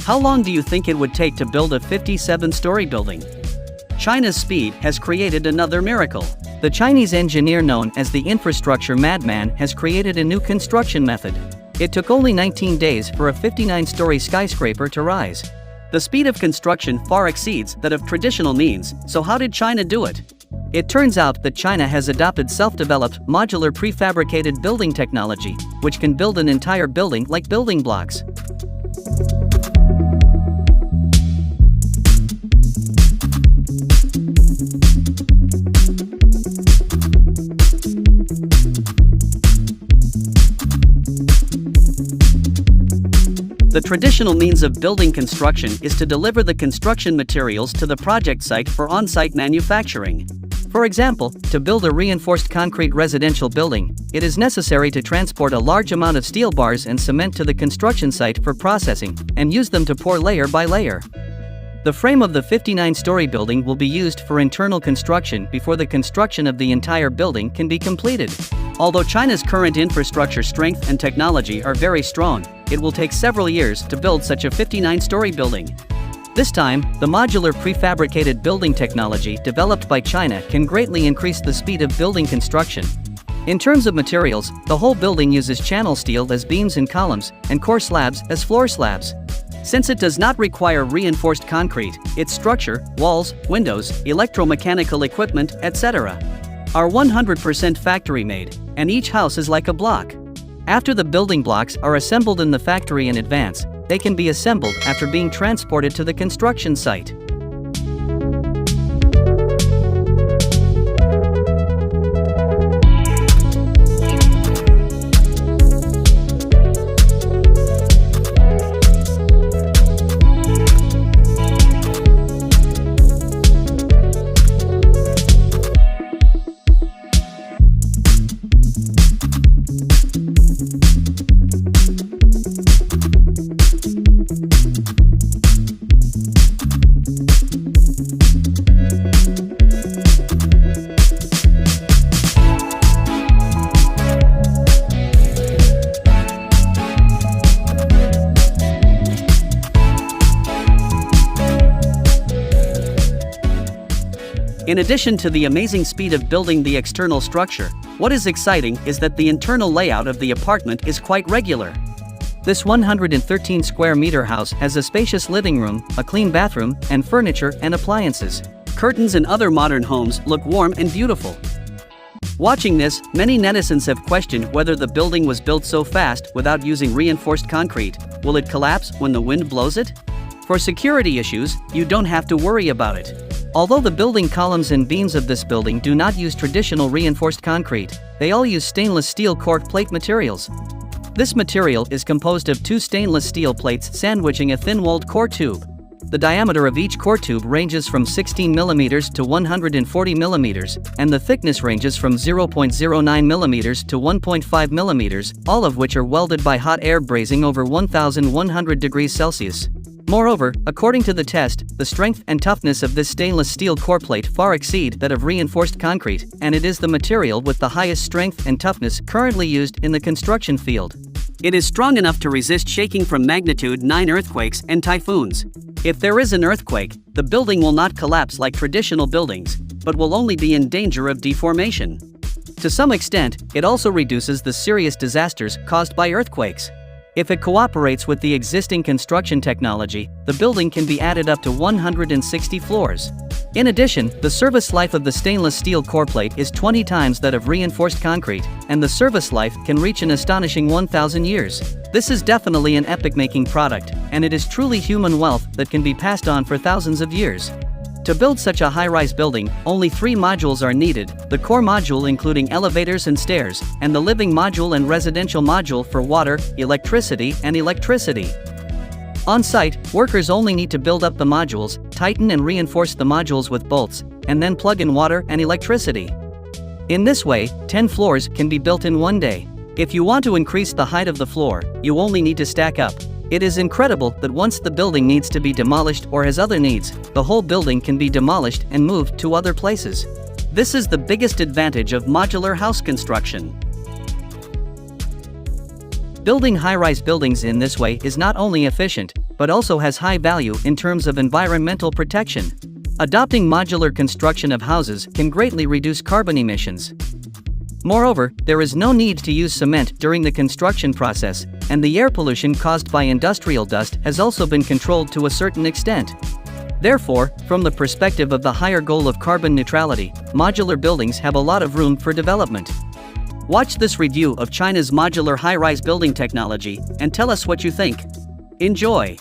How long do you think it would take to build a 57-story building? China's speed has created another miracle. The Chinese engineer known as the infrastructure madman has created a new construction method. It took only 19 days for a 59-story skyscraper to rise. The speed of construction far exceeds that of traditional means, so how did China do it? It turns out that China has adopted self-developed, modular prefabricated building technology, which can build an entire building like building blocks. The traditional means of building construction is to deliver the construction materials to the project site for on-site manufacturing. For example, to build a reinforced concrete residential building, it is necessary to transport a large amount of steel bars and cement to the construction site for processing, and use them to pour layer by layer. The frame of the 59-story building will be used for internal construction before the construction of the entire building can be completed. Although China's current infrastructure strength and technology are very strong, it will take several years to build such a 59-story building. This time, the modular prefabricated building technology developed by China can greatly increase the speed of building construction. In terms of materials, the whole building uses channel steel as beams and columns, and core slabs as floor slabs. Since it does not require reinforced concrete, its structure, walls, windows, electromechanical equipment, etc. are 100% factory-made, and each house is like a block. After the building blocks are assembled in the factory in advance, they can be assembled after being transported to the construction site. In addition to the amazing speed of building the external structure, what is exciting is that the internal layout of the apartment is quite regular. This 113 square meter house has a spacious living room, a clean bathroom, and furniture and appliances. Curtains in other modern homes look warm and beautiful. Watching this, many netizens have questioned whether the building was built so fast without using reinforced concrete. Will it collapse when the wind blows it? For security issues, you don't have to worry about it. Although the building columns and beams of this building do not use traditional reinforced concrete, they all use stainless steel cork plate materials. This material is composed of two stainless steel plates sandwiching a thin-walled core tube. The diameter of each core tube ranges from 16 mm to 140 mm, and the thickness ranges from 0.09 mm to 1.5 mm, all of which are welded by hot air brazing over 1100 degrees Celsius. Moreover, according to the test, the strength and toughness of this stainless steel core plate far exceed that of reinforced concrete, and it is the material with the highest strength and toughness currently used in the construction field. It is strong enough to resist shaking from magnitude 9 earthquakes and typhoons. If there is an earthquake, the building will not collapse like traditional buildings, but will only be in danger of deformation. To some extent, it also reduces the serious disasters caused by earthquakes. If it cooperates with the existing construction technology, the building can be added up to 160 floors. In addition, the service life of the stainless steel core plate is 20 times that of reinforced concrete, and the service life can reach an astonishing 1,000 years. This is definitely an epic-making product, and it is truly human wealth that can be passed on for thousands of years. To build such a high-rise building, only 3 modules are needed: the core module including elevators and stairs, and the living module and residential module for water, electricity, and electricity. On site, workers only need to build up the modules, tighten and reinforce the modules with bolts, and then plug in water and electricity. In this way, 10 floors can be built in one day. If you want to increase the height of the floor, you only need to stack up. It is incredible that once the building needs to be demolished or has other needs, the whole building can be demolished and moved to other places. This is the biggest advantage of modular house construction. Building high-rise buildings in this way is not only efficient, but also has high value in terms of environmental protection. Adopting modular construction of houses can greatly reduce carbon emissions. Moreover, there is no need to use cement during the construction process, and the air pollution caused by industrial dust has also been controlled to a certain extent. Therefore, from the perspective of the higher goal of carbon neutrality, modular buildings have a lot of room for development. Watch this review of China's modular high-rise building technology and tell us what you think. Enjoy!